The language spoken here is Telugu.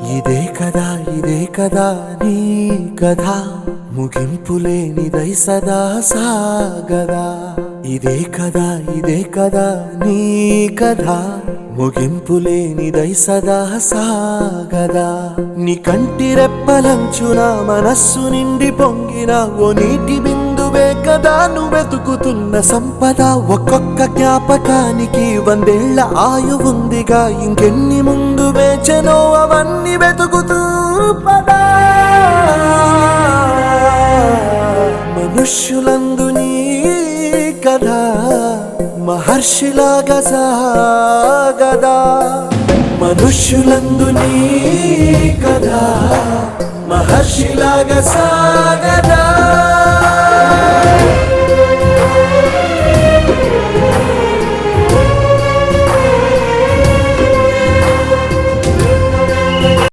ఇదే కదా నీ కథ ముగింపులేనిదై సదా సాగదా. ఇదే కదా నీ కథ ముగింపులేనిదై సదా సాగదా. నీ కంటి రెప్పలంచున మనస్సు నిండి పొంగిన ఓ నీటి బిందువే కదా నువ్వెతుకుతున్న సంపద. ఒక్కొక్క జ్ఞాపకానికి 100 ఏళ్ల ఆయువుందిగా, ఇంకెన్ని ముందు వేచనో అవన్నీ వెతుకుతూ పదా. మనుష్యులందు నీ కథ మహర్షిలాగా సాగదా. మనుష్యులందు నీ కథ మహర్షిలాగా సాగదా.